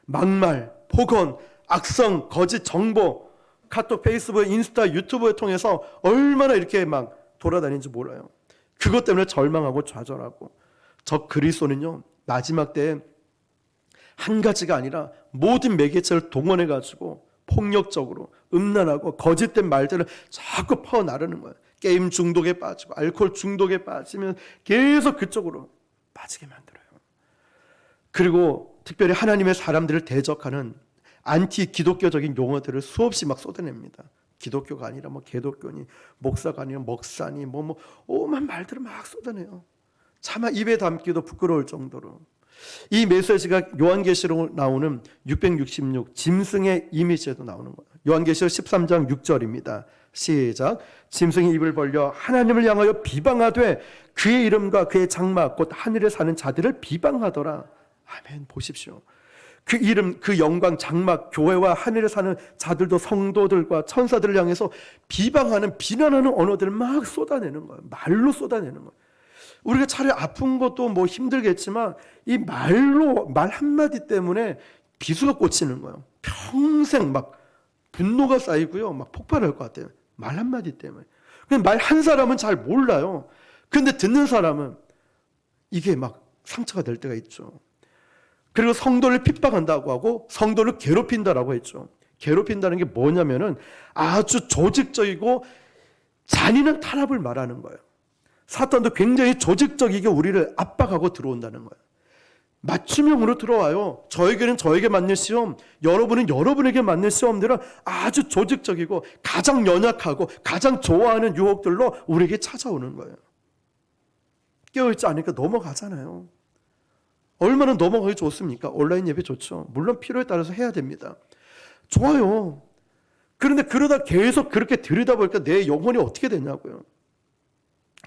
막말, 폭언, 악성, 거짓 정보, 카톡, 페이스북, 인스타, 유튜브를 통해서 얼마나 이렇게 막 돌아다니는지 몰라요. 그것 때문에 절망하고 좌절하고. 적 그리스도는요, 마지막 때에 한 가지가 아니라 모든 매개체를 동원해가지고 폭력적으로 음란하고 거짓된 말들을 자꾸 퍼나르는 거예요. 게임 중독에 빠지고 알코올 중독에 빠지면 계속 그쪽으로 빠지게 만들어요. 그리고 특별히 하나님의 사람들을 대적하는 안티 기독교적인 용어들을 수없이 막 쏟아냅니다. 기독교가 아니라 뭐 개독교니, 목사가 아니라 목사니, 뭐 오만 말들을 막 쏟아내요. 차마 입에 담기도 부끄러울 정도로. 이 메시지가 요한계시록 나오는 666 짐승의 이미지에도 나오는 거예요. 요한계시록 13장 6절입니다. 시작. 짐승이 입을 벌려 하나님을 향하여 비방하되 그의 이름과 그의 장막 곧 하늘에 사는 자들을 비방하더라. 아멘. 보십시오. 그 이름, 그 영광, 장막, 교회와 하늘에 사는 자들도 성도들과 천사들을 향해서 비방하는, 비난하는 언어들을 막 쏟아내는 거예요. 말로 쏟아내는 거예요. 우리가 차라리 아픈 것도 뭐 힘들겠지만 이 말로, 말 한마디 때문에 비수가 꽂히는 거예요. 평생 막 분노가 쌓이고요. 막 폭발할 것 같아요. 말 한마디 때문에. 말 한 사람은 잘 몰라요. 근데 듣는 사람은 이게 막 상처가 될 때가 있죠. 그리고 성도를 핍박한다고 하고 성도를 괴롭힌다라고 했죠. 괴롭힌다는 게 뭐냐면은 아주 조직적이고 잔인한 탄압을 말하는 거예요. 사탄도 굉장히 조직적이게 우리를 압박하고 들어온다는 거예요. 맞춤형으로 들어와요. 저에게는 저에게 맞는 시험, 여러분은 여러분에게 맞는 시험들은 아주 조직적이고 가장 연약하고 가장 좋아하는 유혹들로 우리에게 찾아오는 거예요. 깨어있지 않으니까 넘어가잖아요. 얼마나 넘어가기 좋습니까? 온라인 예배 좋죠. 물론 필요에 따라서 해야 됩니다. 좋아요. 그런데 그러다 계속 그렇게 들이다 보니까 내 영혼이 어떻게 되냐고요.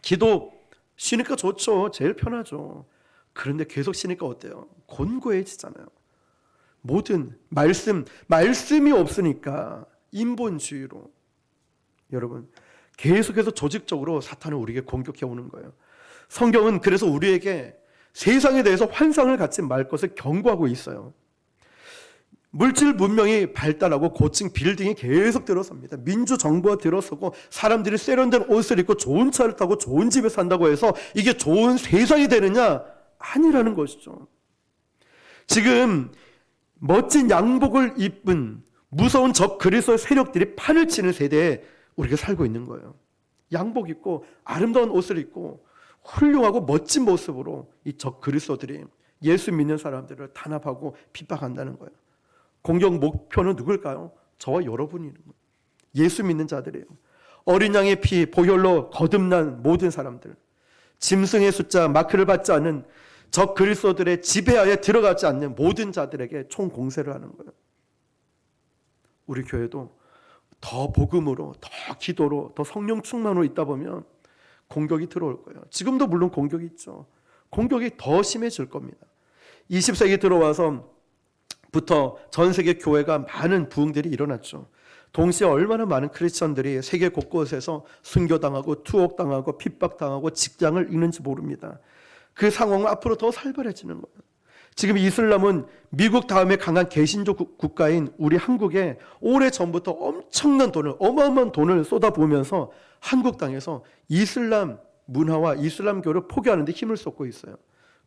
기도 쉬니까 좋죠. 제일 편하죠. 그런데 계속 쉬니까 어때요? 곤고해지잖아요. 모든 말씀이 없으니까 인본주의로. 여러분, 계속해서 조직적으로 사탄은 우리에게 공격해 오는 거예요. 성경은 그래서 우리에게 세상에 대해서 환상을 갖지 말 것을 경고하고 있어요. 물질 문명이 발달하고 고층 빌딩이 계속 들어섭니다. 민주정부가 들어서고 사람들이 세련된 옷을 입고 좋은 차를 타고 좋은 집에 산다고 해서 이게 좋은 세상이 되느냐? 아니라는 것이죠. 지금 멋진 양복을 입은 무서운 적 그리스도의 세력들이 판을 치는 세대에 우리가 살고 있는 거예요. 양복 입고 아름다운 옷을 입고 훌륭하고 멋진 모습으로 이 적 그리스도들이 예수 믿는 사람들을 탄압하고 핍박한다는 거예요. 공격 목표는 누굴까요? 저와 여러분이 있는 거예요. 예수 믿는 자들이에요. 어린 양의 피 보혈로 거듭난 모든 사람들, 짐승의 숫자 마크를 받지 않은 적 그리스도들의 지배하에 들어가지 않는 모든 자들에게 총 공세를 하는 거예요. 우리 교회도 더 복음으로, 더 기도로, 더 성령 충만으로 있다 보면 공격이 들어올 거예요. 지금도 물론 공격이 있죠. 공격이 더 심해질 겁니다. 20세기 들어와서부터 전 세계 교회가 많은 부흥들이 일어났죠. 동시에 얼마나 많은 크리스천들이 세계 곳곳에서 순교당하고 투옥당하고 핍박당하고 직장을 잃는지 모릅니다. 그 상황은 앞으로 더 살벌해지는 거예요. 지금 이슬람은 미국 다음에 강한 개신족 국가인 우리 한국에 오래전부터 엄청난 돈을, 어마어마한 돈을 쏟아부으면서 한국 땅에서 이슬람 문화와 이슬람교를 포기하는 데 힘을 쏟고 있어요.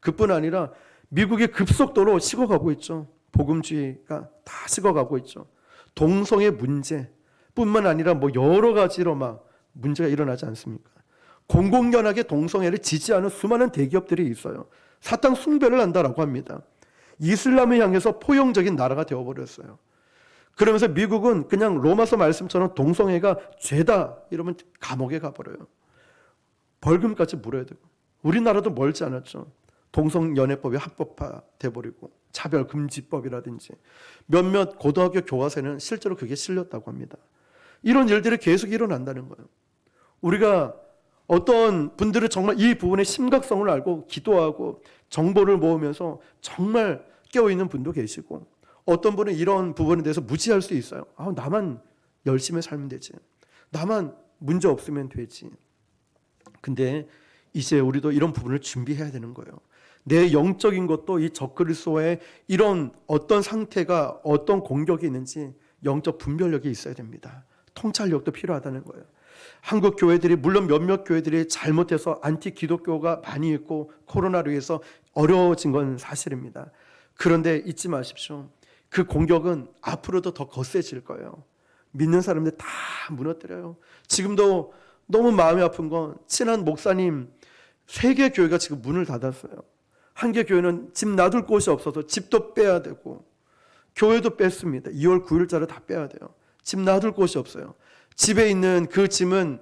그뿐 아니라 미국이 급속도로 식어가고 있죠. 복음주의가 다 식어가고 있죠. 동성애 문제뿐만 아니라 뭐 여러 가지로 막 문제가 일어나지 않습니까? 공공연하게 동성애를 지지하는 수많은 대기업들이 있어요. 사탕 숭배를 한다라고 합니다. 이슬람을 향해서 포용적인 나라가 되어버렸어요. 그러면서 미국은 그냥 로마서 말씀처럼 동성애가 죄다 이러면 감옥에 가버려요. 벌금까지 물어야 되고. 우리나라도 멀지 않았죠. 동성연애법이 합법화 돼버리고 차별금지법이라든지 몇몇 고등학교 교과서에는 실제로 그게 실렸다고 합니다. 이런 일들이 계속 일어난다는 거예요. 우리가 어떤 분들은 정말 이 부분의 심각성을 알고 기도하고 정보를 모으면서 정말 깨어있는 분도 계시고, 어떤 분은 이런 부분에 대해서 무지할 수 있어요. 나만 열심히 살면 되지, 나만 문제 없으면 되지. 근데 이제 우리도 이런 부분을 준비해야 되는 거예요. 내 영적인 것도 이 적그리스도의 이런 어떤 상태가 어떤 공격이 있는지 영적 분별력이 있어야 됩니다. 통찰력도 필요하다는 거예요. 한국 교회들이, 물론 몇몇 교회들이 잘못해서 안티 기독교가 많이 있고 코로나로 인해서 어려워진 건 사실입니다. 그런데 잊지 마십시오. 그 공격은 앞으로도 더 거세질 거예요. 믿는 사람들 다 무너뜨려요. 지금도 너무 마음이 아픈 건 친한 목사님 3개 교회가 지금 문을 닫았어요. 한 개 교회는 집 놔둘 곳이 없어서 집도 빼야 되고 교회도 뺐습니다. 2월 9일자로 다 빼야 돼요. 집 놔둘 곳이 없어요. 집에 있는 그 짐은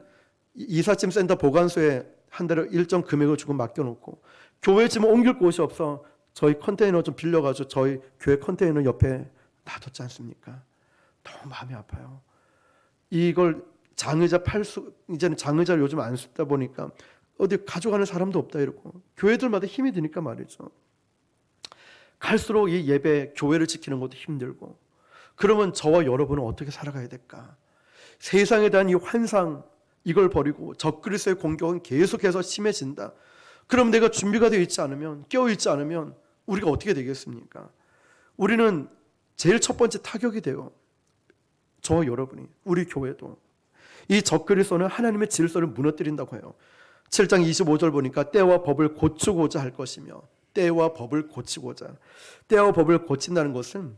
이삿짐 센터 보관소에 한 달에 일정 금액을 주고 맡겨놓고, 교회 짐은 옮길 곳이 없어 저희 컨테이너 좀 빌려가지고 저희 교회 컨테이너 옆에 놔뒀지 않습니까? 너무 마음이 아파요. 이걸 장의자 이제는 장의자를 요즘 안 쓰다 보니까 어디 가져가는 사람도 없다 이러고, 교회들마다 힘이 드니까 말이죠. 갈수록 이 예배, 교회를 지키는 것도 힘들고, 그러면 저와 여러분은 어떻게 살아가야 될까? 세상에 대한 이 환상, 이걸 버리고 적그리스도의 공격은 계속해서 심해진다. 그럼 내가 준비가 되어 있지 않으면, 깨어있지 않으면 우리가 어떻게 되겠습니까? 우리는 제일 첫 번째 타격이 돼요. 저와 여러분이, 우리 교회도. 이 적그리스도는 하나님의 질서를 무너뜨린다고 해요. 7장 25절 보니까 때와 법을 고치고자 할 것이며, 때와 법을 고치고자. 때와 법을 고친다는 것은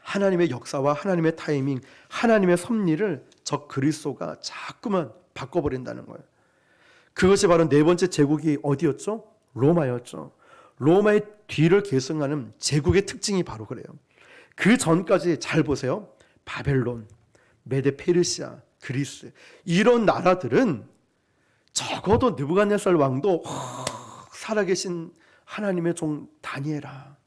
하나님의 역사와 하나님의 타이밍, 하나님의 섭리를 적 그리스도가 자꾸만 바꿔버린다는 거예요. 그것이 바로 네 번째 제국이 어디였죠? 로마였죠. 로마의 뒤를 계승하는 제국의 특징이 바로 그래요. 그 전까지 잘 보세요. 바벨론, 메데 페르시아, 그리스, 이런 나라들은 적어도 느부갓네살 왕도 살아계신 하나님의 종 다니엘아,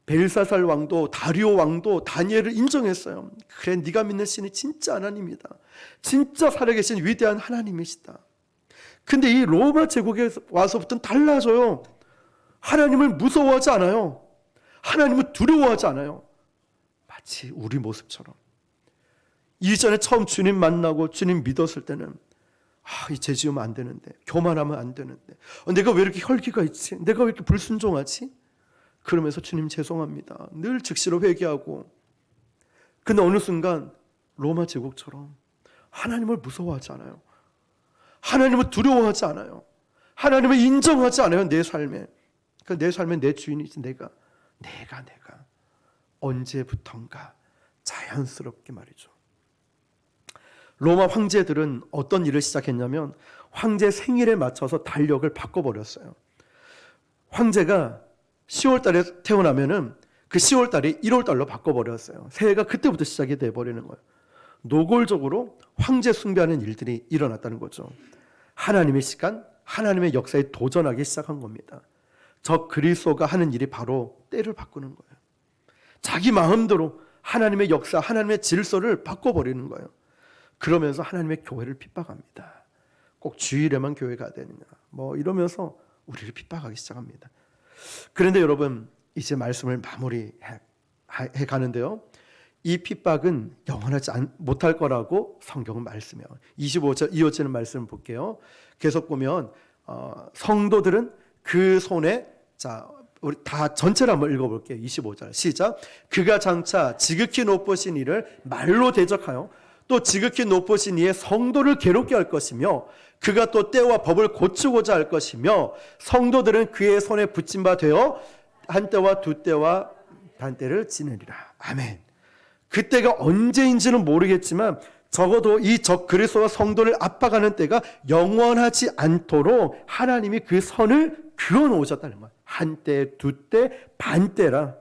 벨사살 왕도, 다리오 왕도 다니엘을 인정했어요. 그래, 네가 믿는 신이 진짜 하나님이다. 진짜 살아계신 위대한 하나님이시다. 근데 이 로마 제국에 와서부터는 달라져요. 하나님을 무서워하지 않아요. 하나님을 두려워하지 않아요. 마치 우리 모습처럼. 이전에 처음 주님 만나고 주님 믿었을 때는 이 죄 지으면 안 되는데, 교만하면 안 되는데, 내가 왜 이렇게 혈기가 있지? 내가 왜 이렇게 불순종하지? 그러면서 주님 죄송합니다. 늘 즉시로 회개하고. 근데 어느 순간 로마 제국처럼 하나님을 무서워하지 않아요. 하나님을 두려워하지 않아요. 하나님을 인정하지 않아요. 내 삶에. 그러니까 내 삶에 내 주인이지. 내가 언제부턴가 자연스럽게 말이죠. 로마 황제들은 어떤 일을 시작했냐면 황제 생일에 맞춰서 달력을 바꿔버렸어요. 황제가 10월 달에 태어나면은 그 10월 달이 1월 달로 바꿔버렸어요. 새해가 그때부터 시작이 돼버리는 거예요. 노골적으로 황제 숭배하는 일들이 일어났다는 거죠. 하나님의 시간, 하나님의 역사에 도전하기 시작한 겁니다. 저 그리스도가 하는 일이 바로 때를 바꾸는 거예요. 자기 마음대로 하나님의 역사, 하나님의 질서를 바꿔버리는 거예요. 그러면서 하나님의 교회를 핍박합니다. 꼭 주일에만 교회 가야 되느냐, 이러면서 우리를 핍박하기 시작합니다. 그런데 여러분, 이제 말씀을 마무리해 가는데요, 이 핍박은 영원하지 못할 거라고 성경은 말씀해요. 25절 이어지는 말씀을 볼게요. 계속 보면 성도들은 그 손에, 자 우리 다 전체를 한번 읽어볼게요. 25절 시작. 그가 장차 지극히 높으신 이를 말로 대적하여 또 지극히 높으신 이의 성도를 괴롭게 할 것이며 그가 또 때와 법을 고치고자 할 것이며 성도들은 그의 손에 붙임 바 되어 한 때와 두 때와 반 때를 지내리라. 아멘. 그때가 언제인지는 모르겠지만 적어도 이 적 그리스도와 성도를 압박하는 때가 영원하지 않도록 하나님이 그 선을 그어 놓으셨다는 거예요. 한 때, 두 때, 반 때라.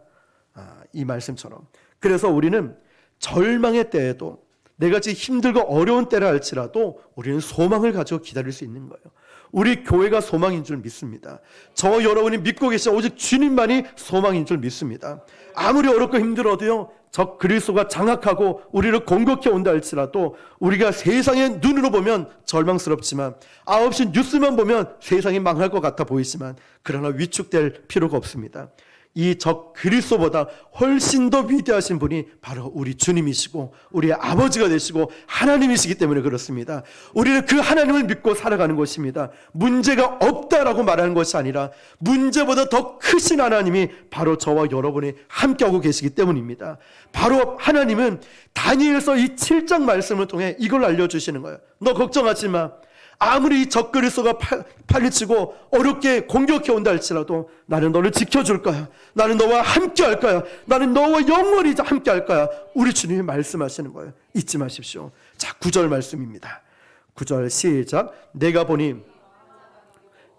이 말씀처럼. 그래서 우리는 절망의 때에도, 내가 지금 힘들고 어려운 때라 할지라도 우리는 소망을 가지고 기다릴 수 있는 거예요. 우리 교회가 소망인 줄 믿습니다. 저 여러분이 믿고 계신 오직 주님만이 소망인 줄 믿습니다. 아무리 어렵고 힘들어도요, 적 그리스도가 장악하고 우리를 공격해 온다 할지라도 우리가 세상의 눈으로 보면 절망스럽지만 9시 뉴스만 보면 세상이 망할 것 같아 보이지만 그러나 위축될 필요가 없습니다. 이 적 그리스도보다 훨씬 더 위대하신 분이 바로 우리 주님이시고 우리의 아버지가 되시고 하나님이시기 때문에 그렇습니다. 우리는 그 하나님을 믿고 살아가는 것입니다. 문제가 없다라고 말하는 것이 아니라 문제보다 더 크신 하나님이 바로 저와 여러분이 함께하고 계시기 때문입니다. 바로 하나님은 다니엘서 이 7장 말씀을 통해 이걸 알려주시는 거예요. 너 걱정하지 마. 아무리 적 그리스도가 팔리치고 어렵게 공격해 온다 할지라도 나는 너를 지켜줄 거야. 나는 너와 함께 할 거야. 나는 너와 영원히 함께 할 거야. 우리 주님이 말씀하시는 거예요. 잊지 마십시오. 자, 9절 말씀입니다. 9절 시작. 내가 보니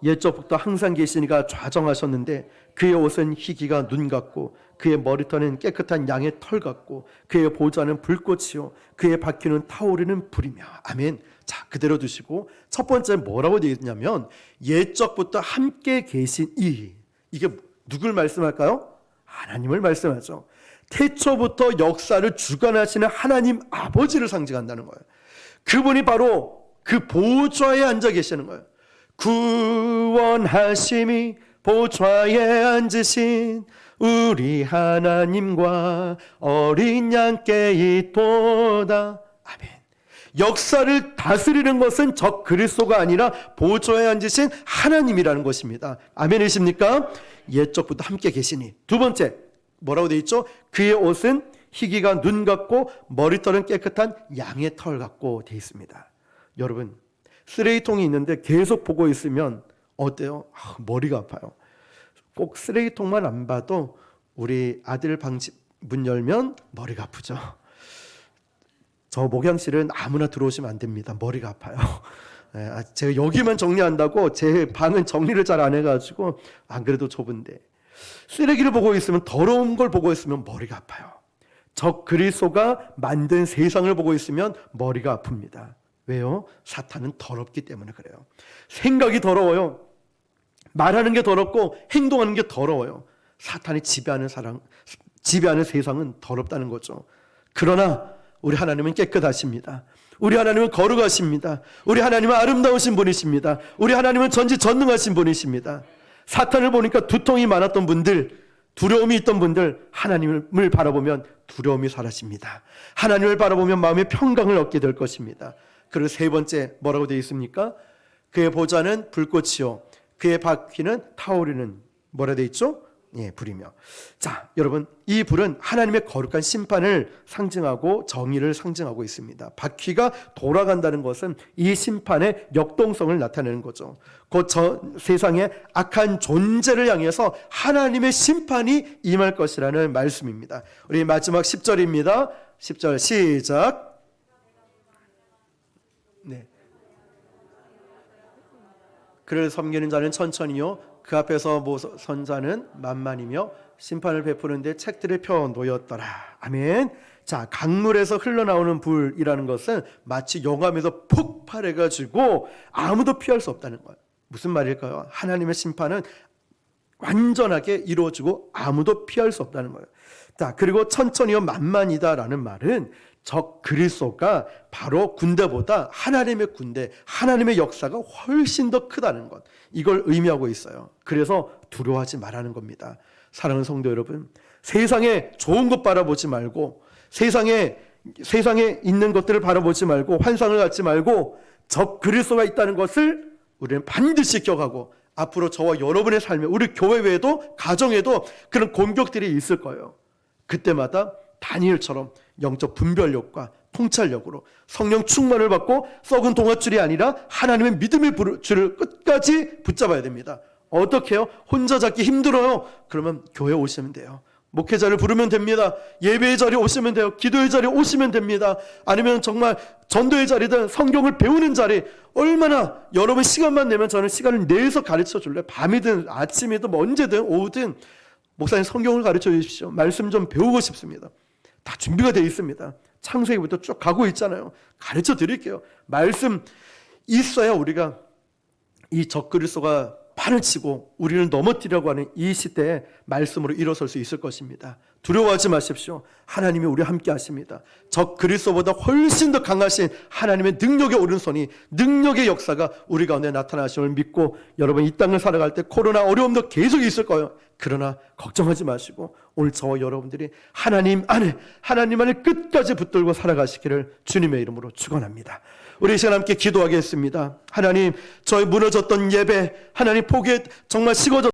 옛적부터 항상 계시니가 좌정하셨는데 그의 옷은 희기가 눈 같고 그의 머리털은 깨끗한 양의 털 같고 그의 보좌는 불꽃이요 그의 바퀴는 타오르는 불이며. 아멘. 자, 그대로 두시고 첫 번째 뭐라고 되어 있냐면 옛적부터 함께 계신 이게 누굴 말씀할까요? 하나님을 말씀하죠. 태초부터 역사를 주관하시는 하나님 아버지를 상징한다는 거예요. 그분이 바로 그 보좌에 앉아 계시는 거예요. 구원하심이 보좌에 앉으신 우리 하나님과 어린 양께 있도다. 아멘. 역사를 다스리는 것은 적 그리스도가 아니라 보좌에 앉으신 하나님이라는 것입니다. 아멘이십니까? 옛적부터 함께 계시니. 두 번째 뭐라고 되어 있죠? 그의 옷은 희기가 눈 같고 머리털은 깨끗한 양의 털 같고 되어 있습니다. 여러분, 쓰레기통이 있는데 계속 보고 있으면 어때요? 머리가 아파요. 꼭 쓰레기통만 안 봐도 우리 아들 방집 문 열면 머리가 아프죠. 저 목양실은 아무나 들어오시면 안 됩니다. 머리가 아파요. 제가 여기만 정리한다고 제 방은 정리를 잘 안 해가지고 안 그래도 좁은데 쓰레기를 보고 있으면, 더러운 걸 보고 있으면 머리가 아파요. 적 그리스도가 만든 세상을 보고 있으면 머리가 아픕니다. 왜요? 사탄은 더럽기 때문에 그래요. 생각이 더러워요. 말하는 게 더럽고 행동하는 게 더러워요. 사탄이 지배하는 세상은 더럽다는 거죠. 그러나 우리 하나님은 깨끗하십니다. 우리 하나님은 거룩하십니다. 우리 하나님은 아름다우신 분이십니다. 우리 하나님은 전지전능하신 분이십니다. 사탄을 보니까 두통이 많았던 분들, 두려움이 있던 분들, 하나님을 바라보면 두려움이 사라집니다. 하나님을 바라보면 마음의 평강을 얻게 될 것입니다. 그리고 세 번째 뭐라고 되어 있습니까? 그의 보좌는 불꽃이요 그의 바퀴는 타오르는 뭐라 되어 있죠? 예, 불이며. 자, 여러분, 이 불은 하나님의 거룩한 심판을 상징하고 정의를 상징하고 있습니다. 바퀴가 돌아간다는 것은 이 심판의 역동성을 나타내는 거죠. 곧 세상의 악한 존재를 향해서 하나님의 심판이 임할 것이라는 말씀입니다. 우리 마지막 10절입니다. 10절 시작. 네. 그를 섬기는 자는 천천히요 그 앞에서 선 자는 만만이며 심판을 베푸는데 책들을 펴 놓였더라. 아멘. 자, 강물에서 흘러나오는 불이라는 것은 마치 용암에서 폭발해가지고 아무도 피할 수 없다는 거예요. 무슨 말일까요? 하나님의 심판은 완전하게 이루어지고 아무도 피할 수 없다는 거예요. 자, 그리고 천천히요 만만이다라는 말은 적 그리스도가 바로 군대보다 하나님의 군대, 하나님의 역사가 훨씬 더 크다는 것, 이걸 의미하고 있어요. 그래서 두려워하지 말라는 겁니다. 사랑하는 성도 여러분, 세상에 좋은 것 바라보지 말고 세상에 있는 것들을 바라보지 말고 환상을 갖지 말고 적 그리스도가 있다는 것을 우리는 반드시 기억하고 앞으로 저와 여러분의 삶에 우리 교회 외에도 가정에도 그런 공격들이 있을 거예요. 그때마다 다니엘처럼 영적 분별력과 통찰력으로 성령 충만을 받고 썩은 동아줄이 아니라 하나님의 믿음의 줄을 끝까지 붙잡아야 됩니다. 어떻게 해요? 혼자 잡기 힘들어요. 그러면 교회 오시면 돼요. 목회자를 부르면 됩니다. 예배의 자리에 오시면 돼요. 기도의 자리에 오시면 됩니다. 아니면 정말 전도의 자리든 성경을 배우는 자리, 얼마나 여러분 시간만 내면 저는 시간을 내서 가르쳐 줄래요. 밤이든 아침이든 뭐 언제든 오후든 목사님 성경을 가르쳐 주십시오. 말씀 좀 배우고 싶습니다. 다 준비가 되어 있습니다. 창세기부터 쭉 가고 있잖아요. 가르쳐 드릴게요. 말씀 있어야 우리가 이 적그리스도가 판을 치고 우리를 넘어뜨리려고 하는 이 시대에 말씀으로 일어설 수 있을 것입니다. 두려워하지 마십시오. 하나님이 우리와 함께 하십니다. 적 그리스도보다 훨씬 더 강하신 하나님의 능력의 오른손이, 능력의 역사가 우리 가운데 나타나심을 믿고 여러분 이 땅을 살아갈 때 코로나 어려움도 계속 있을 거예요. 그러나 걱정하지 마시고 오늘 저와 여러분들이 하나님 안에 끝까지 붙들고 살아가시기를 주님의 이름으로 축원합니다. 우리 이 시간 함께 기도하겠습니다. 하나님, 저희 무너졌던 예배, 하나님 포기에 정말 식어졌던